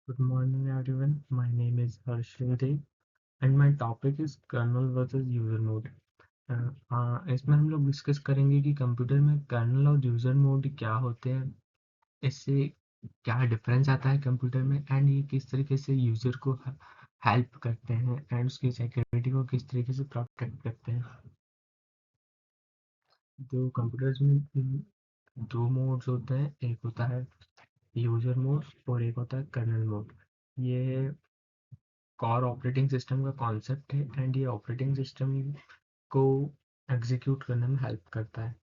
Good morning, everyone. My name is Harshdev, and my topic is kernel versus user mode. इसमें हम लोग discuss करेंगे कि computer में कर्नल और यूजर मोड क्या होते हैं, इससे क्या डिफरेंस आता है कंप्यूटर में, एंड ये किस तरीके से यूजर को हेल्प करते हैं एंड उसकी सिक्योरिटी को किस तरीके से प्रोटेक्ट करते हैं। तो कंप्यूटर्स में दो मोड्स होते हैं, एक होता है यूजर मोड और एक होता है कर्नल मोड। ये कोर ऑपरेटिंग सिस्टम का कॉन्सेप्ट है एंड ये ऑपरेटिंग सिस्टम को एग्जीक्यूट करने में हेल्प करता है।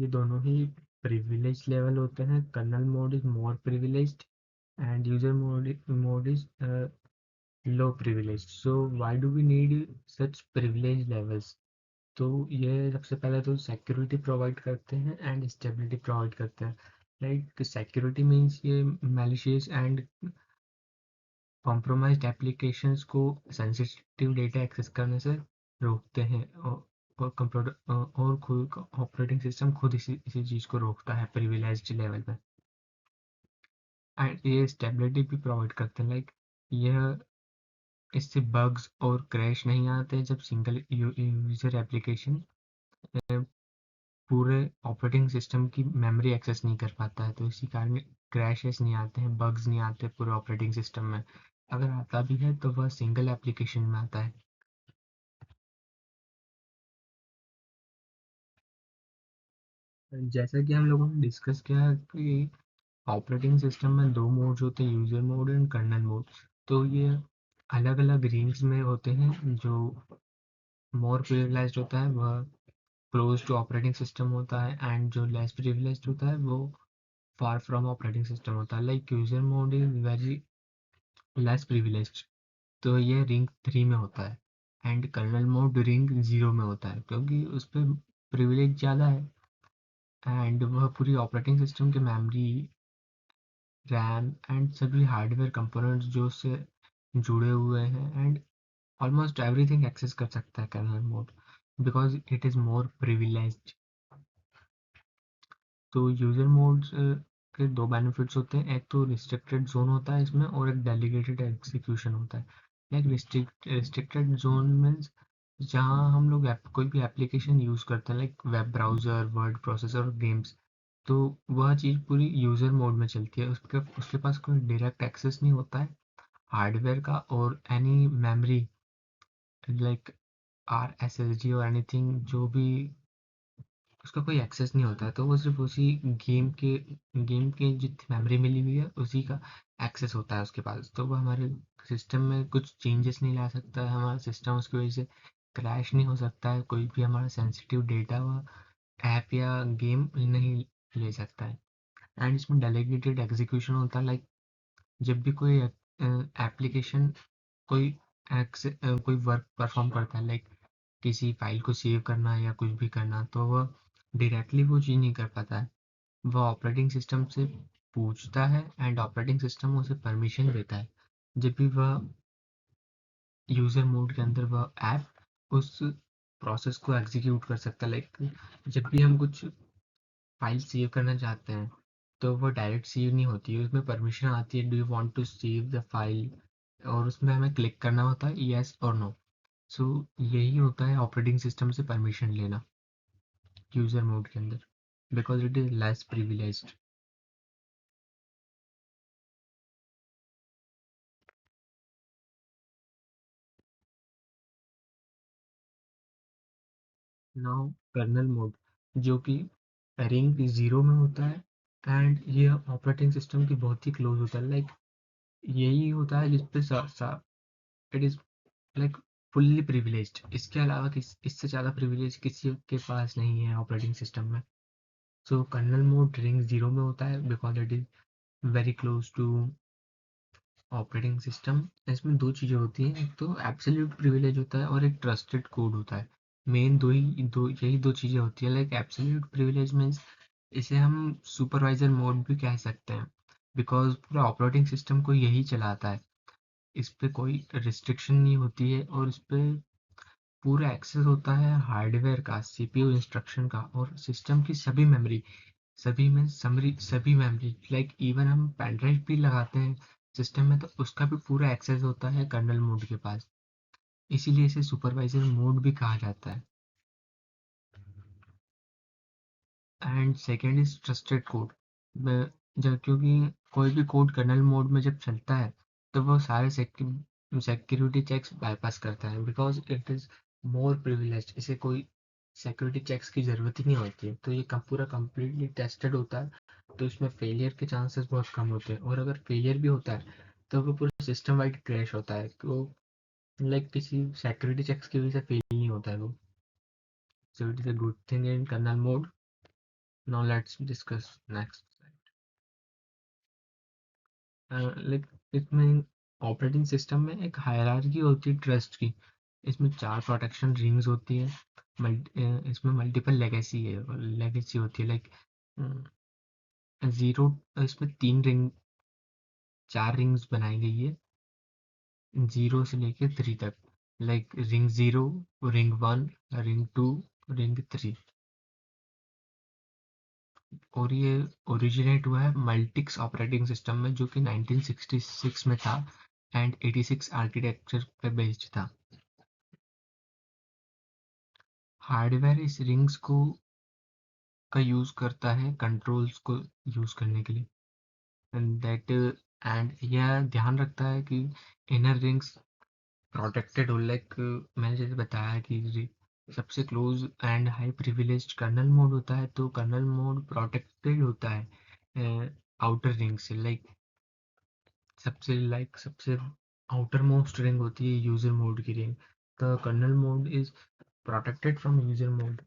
ये दोनों ही प्रिविलेज लेवल होते हैं। Kernel mode is more privileged and user mode is low privileged. So why do we need such privilege levels? तो ये सबसे पहले तो सिक्योरिटी प्रोवाइड करते हैं एंड स्टेबिलिटी प्रोवाइड करते हैं। लाइक सिक्योरिटी मीन्स ये मैलिशियस एंड कॉम्प्रोमाइज्ड एप्लीकेशंस को सेंसिटिव डेटा एक्सेस करने से रोकते हैं, और कंप्यूटर और खुद ऑपरेटिंग सिस्टम खुद इसी चीज़ को रोकता है प्रिविलेज्ड लेवल पे। एंड ये स्टेबिलिटी भी प्रोवाइड करते हैं। लाइक यह इससे बग्स और क्रैश नहीं आते जब सिंगल यूजर एप्लीकेशन पूरे ऑपरेटिंग सिस्टम की मेमोरी एक्सेस नहीं कर पाता है, तो इसी कारण क्रैशेस नहीं आते हैं, बग्स नहीं आते पूरे ऑपरेटिंग सिस्टम में। अगर आता भी है तो वह सिंगल एप्लीकेशन में आता है। जैसा कि हम लोगों ने डिस्कस किया है कि ऑपरेटिंग सिस्टम में दो मोड्स होते हैं, user mode and kernel mode. तो ये अलग अलग रेंज में होते हैं। जो मोर प्रिविलेज्ड होता है वह क्लोज टू ऑपरेटिंग सिस्टम होता है, एंड जो लेस प्रिविलेज्ड होता है वो फार फ्रॉम ऑपरेटिंग सिस्टम होता है। Like user mode is very less privileged, तो ये रिंग 3 में होता है, एंड कर्नल मोड रिंग 0 में होता है क्योंकि उस पर प्रिविलेज ज़्यादा है एंड वह पूरी ऑपरेटिंग सिस्टम की मेमोरी, रैम एंड सभी हार्डवेयर कंपोनेंट्स जो उससे जुड़े हुए हैं एंड ऑलमोस्ट एवरीथिंग एक्सेस कर सकता है kernel mode, because it is more privileged. तो यूजर मोड्स के दो बेनिफिट्स होते हैं, एक तो रिस्ट्रिक्टेड जोन होता है इसमें और एक डेलीगेटेड एग्जीक्यूशन होता है। लाइक रिस्ट्रिक्टेड जोन मीन्स जहाँ हम लोग कोई भी एप्लीकेशन यूज़ करते हैं, like web browser, word processor और गेम्स, तो वह चीज़ पूरी यूज़र मोड में चलती है। उसके उसके पास कोई डायरेक्ट एक्सेस नहीं होता है हार्डवेयर का और any memory, like R S S D और एनीथिंग, जो भी उसका कोई एक्सेस नहीं होता है। तो वो सिर्फ उसी गेम के जितनी मेमोरी मिली हुई है उसी का एक्सेस होता है उसके पास। तो वो हमारे सिस्टम में कुछ चेंजेस नहीं ला सकता है, हमारा सिस्टम उसकी वजह से क्रैश नहीं हो सकता है, कोई भी हमारा सेंसिटिव डेटा व ऐप या गेम नहीं ले सकता है। एंड इसमें डेलीगेटेड एग्जीक्यूशन होता है। लाइक जब भी कोई एप्लीकेशन कोई कोई वर्क परफॉर्म करता है, लाइक किसी फाइल को सेव करना या कुछ भी करना, तो वह डायरेक्टली वो चीज़ नहीं कर पाता है। वह ऑपरेटिंग सिस्टम से पूछता है एंड ऑपरेटिंग सिस्टम उसे परमिशन देता है। जब भी वह यूज़र मोड के अंदर वह ऐप उस प्रोसेस को एग्जीक्यूट कर सकता है। लाइक जब भी हम कुछ फाइल सेव करना चाहते हैं तो वो डायरेक्ट सेव नहीं होती है, उसमें परमिशन आती है, do you want to save the file, और उसमें हमें क्लिक करना होता है येस और नो। सो यही होता है ऑपरेटिंग सिस्टम से परमिशन लेना यूज़र मोड के अंदर, because it is less privileged. Now kernel mode, जो कि रिंग 0 में होता है एंड ये ऑपरेटिंग सिस्टम की बहुत ही क्लोज होता है। लाइक यही होता है जिसपे it is like fully privileged. इसके अलावा इससे ज़्यादा प्रिविलेज किसी के पास नहीं है ऑपरेटिंग सिस्टम में। सो कर्नल मोड रिंग 0 में होता है because it is very close to operating system. इसमें दो चीज़ें होती हैं, एक तो एब्सोल्यूट प्रिविलेज होता है और एक ट्रस्टेड कोड होता है। मेन दो यही दो चीज़ें होती है। लाइक एब्सोल्यूट प्रिविलेज मीन्स इसे हम सुपरवाइजर मोड भी कह सकते हैं, बिकॉज पूरा ऑपरेटिंग सिस्टम को यही चलाता है। इस पे कोई रिस्ट्रिक्शन नहीं होती है और इस पे पूरा एक्सेस होता है हार्डवेयर का, सीपीयू इंस्ट्रक्शन का और सिस्टम की सभी मेमोरी। सभी में समरी सभी मेमोरी लाइक इवन हम पेन ड्राइव भी लगाते हैं सिस्टम में तो उसका भी पूरा एक्सेस होता है कर्नल मोड के पास। इसीलिए इसे सुपरवाइजर मोड भी कहा जाता है। And second is trusted code. जब क्योंकि कोई भी कोड कर्नल मोड में जब चलता है तो वो सारे सिक्योरिटी चेक्स बाईपास करता है because it is more privileged. इसे कोई सिक्योरिटी चेक्स की ज़रूरत ही नहीं होती है तो ये पूरा कम्प्लीटली टेस्टेड होता है। तो इसमें फेलियर के चांसेस बहुत कम होते हैं और अगर फेलियर भी होता है तो वो पूरा सिस्टम वाइड क्रैश होता है। तो लाइक किसी सिक्योरिटी चेक्स की वजह से फेल नहीं होता है वो। So it is a good thing in kernel mode. Now let's discuss next. Like इसमें ऑपरेटिंग सिस्टम में एक हायरार्की होती है ट्रस्ट की। इसमें 4 प्रोटेक्शन रिंग्स होती है। इसमें मल्टीपल लेगेसी होती है लाइक 0। इसमें 4 रिंग्स बनाई गई है 0 से लेके 3 तक। Like ring 0, ring 1, ring 2, ring 3। और ये ओरिजिनेट हुआ है मल्टिक्स ऑपरेटिंग सिस्टम में जो कि 1966 में था एंड 86 आर्किटेक्चर पे बेस्ड था। हार्डवेयर इस रिंग्स को का यूज़ करता है कंट्रोल्स को यूज़ करने के लिए एंड यह ध्यान रखता है कि इनर रिंग्स प्रोटेक्टेड हो। लाइक मैंने जैसे बताया कि सबसे close and high privileged kernel mode होता है तो कर्नल मोड प्रोटेक्टेड होता है आउटर रिंग से। सबसे आउटर मोस्ट रिंग होती है यूजर मोड की ring. The kernel mode is protected from user mode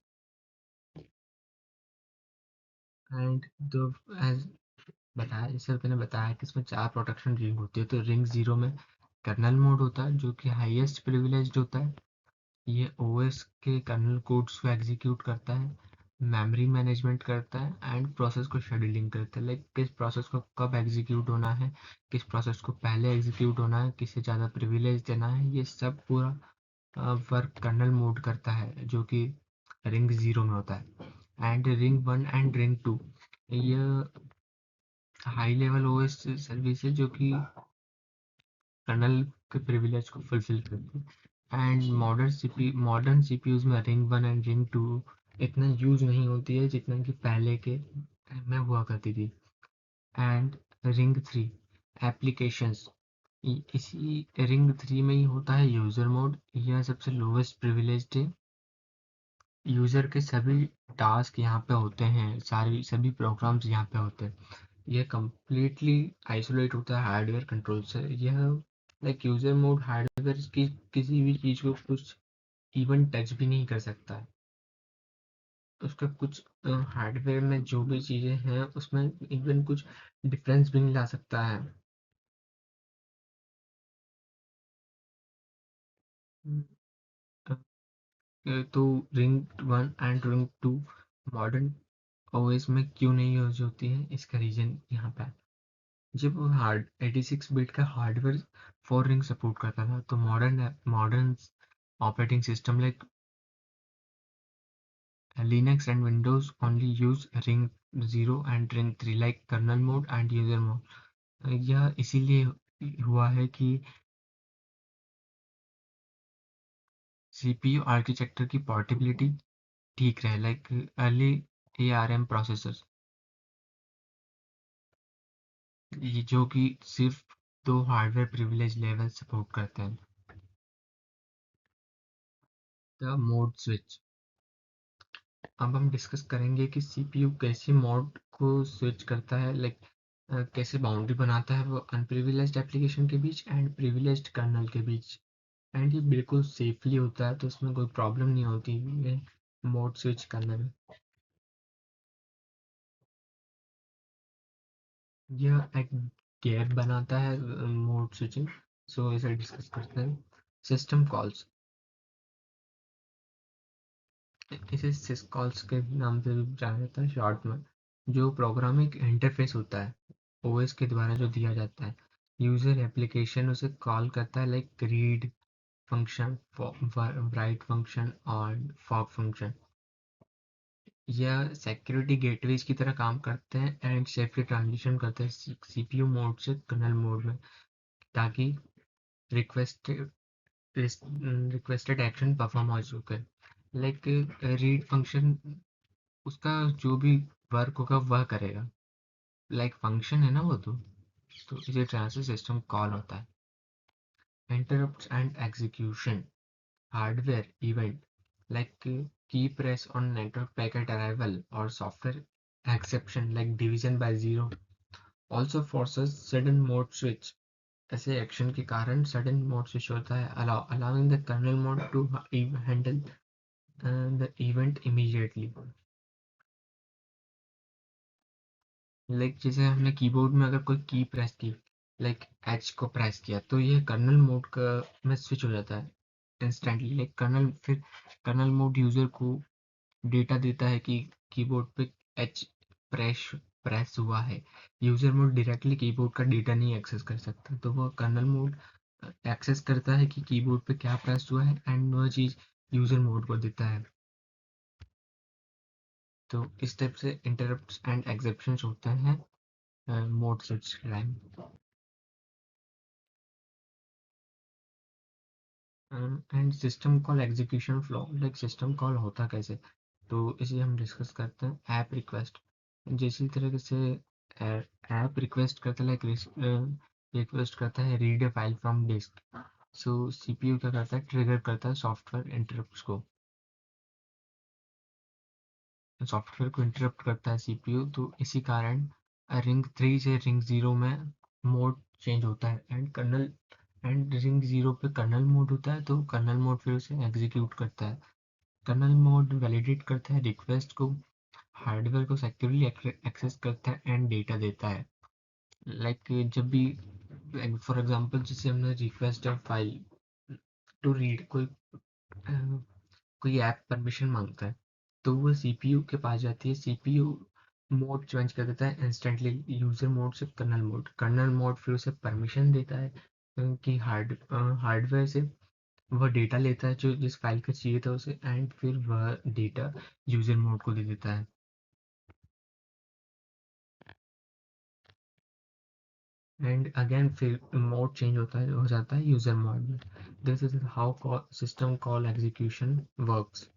and the as बताया जैसे मैंने बताया कि इसमें 4 प्रोटेक्शन रिंग होती है। तो रिंग 0 में कर्नल मोड होता है जो कि हाईएस्ट प्रिविलेज्ड होता है। ये ओएस के कर्नल कोड्स को एग्जीक्यूट करता है, मेमोरी मैनेजमेंट करता है एंड प्रोसेस को शेड्यूलिंग करता है। लाइक किस प्रोसेस को कब एग्जीक्यूट होना है, किस प्रोसेस को पहले एग्जीक्यूट होना है, किसे ज़्यादा प्रिविलेज देना है, ये सब पूरा वर्क कर्नल मोड करता है जो कि रिंग 0 में होता है। एंड रिंग 1 एंड रिंग 2 ये हाई लेवल ओएस सर्विस है जो कि कर्नल के प्रिविलेज को फुलफिल करती है। एंड मॉडर्न सीपीयूज में रिंग 1 एंड रिंग 2 इतना यूज नहीं होती है जितना कि पहले के टाइम में हुआ करती थी। And ring 3 applications. इसी रिंग 3 में ही होता है यूजर मोड। यह सबसे लोवेस्ट प्रिविलेज्ड है। यूजर के सभी टास्क यहाँ पे होते हैं, सारे सभी प्रोग्राम्स यहाँ पे होते हैं। यह कंप्लीटली आइसोलेट होता है हार्डवेयर कंट्रोल से। यह लाइक यूजर मोड हार्डवेयर की किसी भी चीज़ को कुछ इवन टच भी नहीं कर सकता है। उसका कुछ हार्डवेयर में जो भी चीज़ें हैं उसमें इवन कुछ डिफरेंस भी नहीं ला सकता है। तो ring 1 and ring 2 modern OS में क्यों नहीं यूज होती है इसका रीजन यहाँ पे है। जब हार्ड 86 बिट का हार्डवेयर 4 रिंग सपोर्ट करता था तो modern operating system like Linux and Windows only use ring 0 and ring 3 like kernel mode and user mode. यह इसीलिए हुआ है कि सीपीयू आर्किटेक्चर की पोर्टेबिलिटी ठीक रहे। लाइक अर्ली एआरएम प्रोसेसर्स ये जो कि सिर्फ 2 हार्डवेयर प्रिविलेज लेवल सपोर्ट करते हैं। The mode switch. अब हम डिस्कस करेंगे कि सीपीयू कैसे मोड को स्विच करता है। लाइक कैसे बाउंड्री बनाता है वो अनप्रिविलेज्ड एप्लीकेशन के बीच एंड प्रिविलेज्ड कर्नल के बीच। एंड ये बिल्कुल सेफली होता है तो उसमें कोई प्रॉब्लम नहीं होती है मोड स्विच करने में। यह एक गैप बनाता है मोड स्विचिंग। सो इसे डिस्कस करते हैं। सिस्टम कॉल्स, इसे सिसकॉल्स के नाम से भी जाना जाता है शॉर्ट में। जो प्रोग्रामिंग इंटरफेस होता है ओएस के द्वारा जो दिया जाता है यूजर एप्लीकेशन उसे कॉल करता है like read function, right function और फॉप फंक्शन। यह सिक्योरिटी गेटवेज की तरह काम करते हैं एंड सेफली ट्रांजिशन करते हैं सीपीयू मोड से कर्नल मोड में, ताकि रिक्वेस्टेड रिक्वेस्टेड एक्शन परफॉर्म हो चुके। लाइक रीड फंक्शन उसका जो भी वर्क होगा वह करेगा, लाइक फंक्शन है ना वो, तो इसी तरह से सिस्टम कॉल होता है। Interrupts and execution hardware event like key press on network packet arrival or software exception like division by zero also forces sudden mode switch। ऐसे एक्शन के कारण सडन मोड स्विच होता है, allowing the kernel mode to handle the event immediately। Like जैसे हमने keyboard में अगर कोई की प्रेस की, लाइक एच को प्रेस किया, तो ये कर्नल मोड का में स्विच हो जाता है instantly. Like kernel mode user को डेटा देता है कि कीबोर्ड पे एच प्रेस प्रेस हुआ है। यूजर मोड डायरेक्टली कीबोर्ड का डेटा नहीं एक्सेस कर सकता, तो वो कर्नल मोड एक्सेस करता है कि कीबोर्ड पे क्या प्रेस हुआ है एंड वह चीज़ यूजर मोड को देता है। तो इस टाइप से इंटरप्ट्स एंड एक्सेप्शंस होते हैं mode switch time. And system call execution flow, like system call होता कैसे, तो इसे हम डिस्कस करते हैं। ऐप रिक्वेस्ट जैसी तरीके से ऐप रिक्वेस्ट करता है, लाइक रिक्वेस्ट करता है read a file from disk. So CPU क्या करता है, ट्रिगर करता है सॉफ्टवेयर को इंटरप्ट करता है सीपीयू। तो इसी कारण रिंग 3 से रिंग 0 में मोड चेंज होता है एंड रिंग 0 पे कर्नल मोड होता है, तो कर्नल मोड फिर उसे एग्जीक्यूट करता है। कर्नल मोड वैलिडेट करता है रिक्वेस्ट को, हार्डवेयर को सिक्योरली एक्सेस करता है एंड डेटा देता है। लाइक जब भी फॉर एग्जांपल जैसे हमने request of file to read, कोई ऐप परमिशन मांगता है, तो वो सीपीयू के पास जाती है। सीपीयू मोड चेंज कर देता है इंस्टेंटली, यूजर मोड से कर्नल मोड फिर उसे परमिशन देता है कि हार्डवेयर से वह डेटा लेता है जो जिस फाइल का चाहिए था उसे, एंड फिर वह डेटा यूजर मोड को दे देता है। एंड अगेन फिर मोड चेंज हो जाता है यूजर मोड में। This is how system call execution works.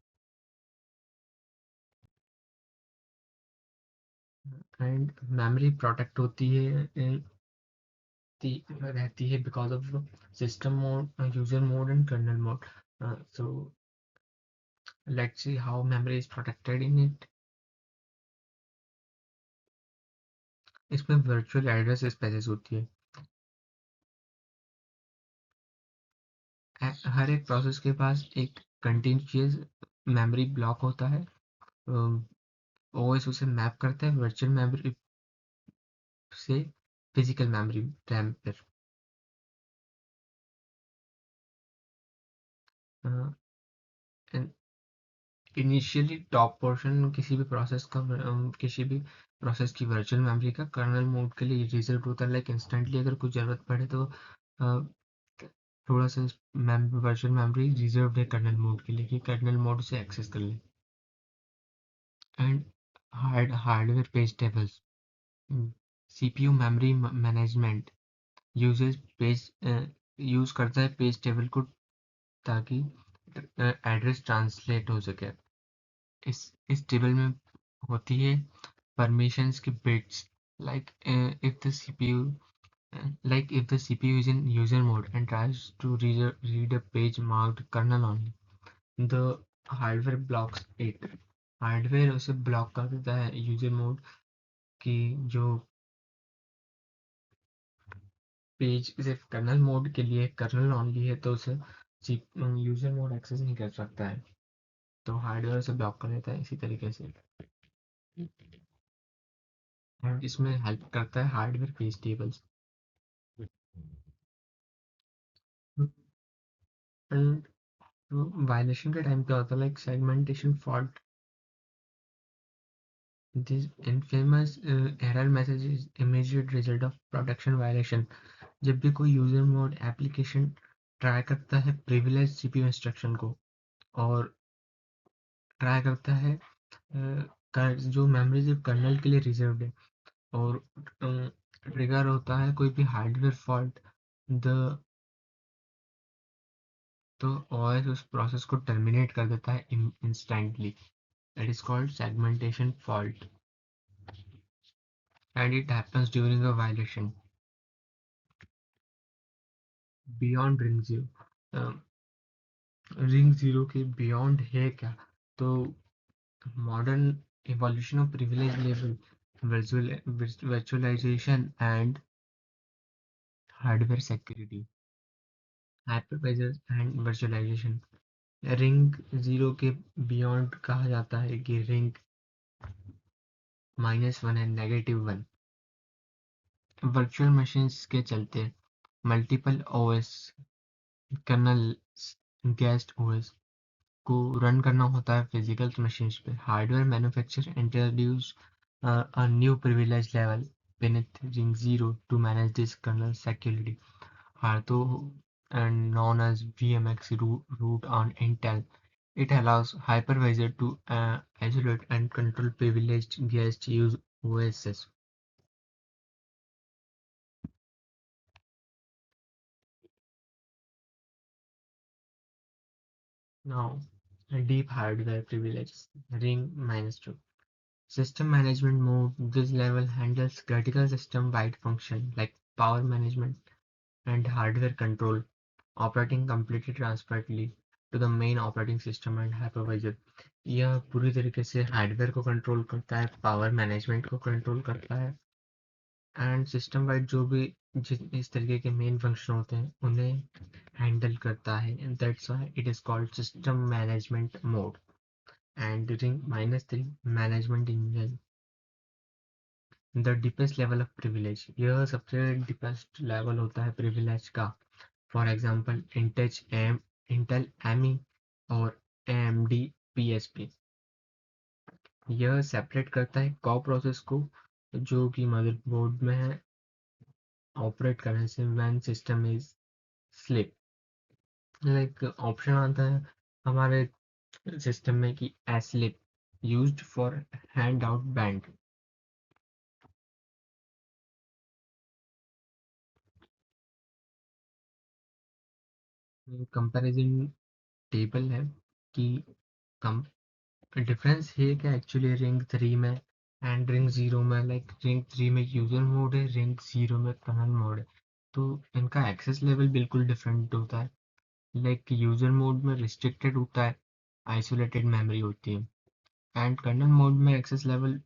And memory protect होती है रहती है because of system mode, user mode and kernel mode. So let's see how memory is protected in it. इसमें virtual address spaces होती है। हर एक process के पास एक कंटिन्यूअस मेमोरी ब्लॉक होता है। ओएस उसे मैप करता है वर्चुअल मेमोरी से फिजिकल मेमोरी रैम पर। इनिशियली टॉप पोर्शन किसी भी प्रोसेस की वर्चुअल मेमोरी का कर्नल मोड के लिए रिजर्व होता है। लाइक इंस्टेंटली अगर कुछ जरूरत पड़े तो थोड़ा सा वर्चुअल मेमोरी रिजर्व है कर्नल मोड के लिए कि कर्नल मोड से एक्सेस कर ले। And hardware page tables, CPU memory management uses page use करता है पेज टेबल को, ताकि एड्रेस ट्रांसलेट हो सके। इस टेबल में होती है permissions की bits, like if the CPU if the CPU is in user mode and tries to read a page marked kernel only, the hardware blocks it। Hardware उसे ब्लॉक कर देता है यूजर मोड की जो पेज सिर्फ kernel mode के लिए colonel only है, तो उसे यूजर मोड एक्सेस नहीं कर सकता है, तो हार्डवेयर उसे ब्लॉक कर देता है इसी तरीके से। एंड इसमें हेल्प करता है hardware page tables. And violation के टाइम क्या होता है, like segmentation fault, this infamous error message is immediate result of protection violation. जब भी कोई यूजर मोड एप्लीकेशन ट्राई करता है प्रिविलेज सीपीयू इंस्ट्रक्शन को, और ट्राई करता है जो मेमोरी सिर्फ कर्नल के लिए रिजर्व्ड है। और ट्रिगर होता है कोई भी हार्डवेयर फॉल्ट, द तो ओएस उस प्रोसेस को टर्मिनेट कर देता है instantly. That is called segmentation fault, and it happens during a violation. Beyond ring zero, ring zero के बियॉन्ड है क्या? तो modern evolution of privilege level, virtualization and hardware security, hypervisors and virtualization। Ring zero के beyond कहा जाता है कि ring -1 है, -1। वर्चुअल मशीन्स के चलते multiple OS kernel guest OS को रन करना होता है फिजिकल मशीन्स पे। Hardware manufacturer introduce a new privilege level beneath ring 0 to manage this kernel security. Although and known as VMX root on Intel, it allows hypervisor to isolate and control privileged guest use OSs. Now, deep hardware privileges. Ring -2. System management mode. This level handles critical system-wide function like power management and hardware control, operating completely transparently to the main operating system and hypervisor। यह पूरी तरीके से hardware को control करता है, power management को control करता है, एंड सिस्टम वाइड जो भी जिस इस तरीके के मेन फंक्शन होते हैं उन्हें हैंडल करता है। That's why it is called system management mode. And during -3 management engine, the deepest level of privilege. यह सबसे डीपेस्ट लेवल होता है प्रिविलेज का। फॉर एग्जांपल इंटेल एमी और एएमडी पीएसपी। यह सेपरेट करता है कॉ प्रोसेस को जो कि मदरबोर्ड में है ऑपरेट करने से when system is slip. Like option आता है हमारे सिस्टम में कि a slip used for hand out band. Comparison table है कि कम डिफरेंस है क्या एक्चुअली रिंग 3 में एंड रिंग 0 में। लाइक रिंग 3 में यूजर मोड है, रिंग 0 में कर्नल मोड है। तो इनका एक्सेस लेवल बिल्कुल डिफरेंट होता है। लाइक यूजर मोड में रिस्ट्रिक्टेड होता है, आइसोलेटेड मेमोरी होती है, एंड कर्नल मोड में एक्सेस लेवल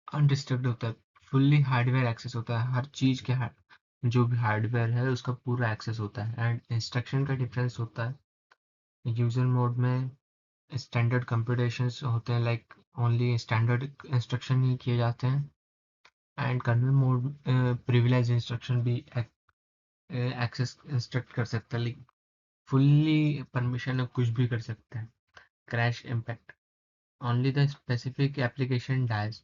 अनरिस्ट्रिक्टेड होता है, फुल्ली हार्डवेयर एक्सेस होता है। हर चीज के जो भी हार्डवेयर है उसका पूरा एक्सेस होता है। एंड इंस्ट्रक्शन का डिफरेंस होता है, यूजर मोड में स्टैंडर्ड कंप्यूटेशंस होते हैं, लाइक ओनली स्टैंडर्ड इंस्ट्रक्शन ही किए जाते हैं। And kernel mode privilege instruction भी एक्सेस इंस्ट्रक्ट कर सकता है, लाइक फुल्ली परमिशन कुछ भी कर सकता है। Crash impact, only the specific application dyes.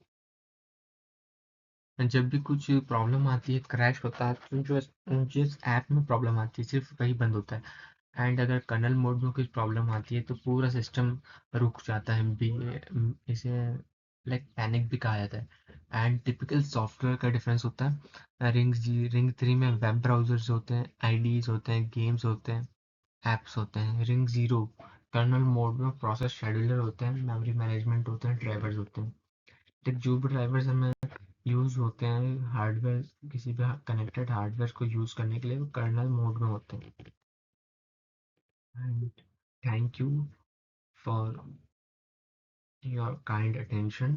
जब भी कुछ प्रॉब्लम आती है, क्रैश होता है, तो जो जिस ऐप में प्रॉब्लम आती है सिर्फ वही बंद होता है। एंड अगर कर्नल मोड में कुछ प्रॉब्लम आती है तो पूरा सिस्टम रुक जाता है भी। इसे लाइक पैनिक भी कहा जाता है। एंड टिपिकल सॉफ्टवेयर का डिफरेंस होता है, रिंग 3 में वेब ब्राउजर्स होते हैं, आईडीज होते हैं, गेम्स होते हैं, एप्स होते हैं। रिंग 0 कर्नल मोड में प्रोसेस शेड्यूलर होते हैं, मेमोरी मैनेजमेंट होते हैं, ड्राइवर्स होते हैं। तो जो भी ड्राइवर्स हमें यूज़ होते हैं हार्डवेयर, किसी भी कनेक्टेड हार्डवेयर को यूज़ करने के लिए, वो कर्नल मोड में होते हैं। And thank you for your kind attention.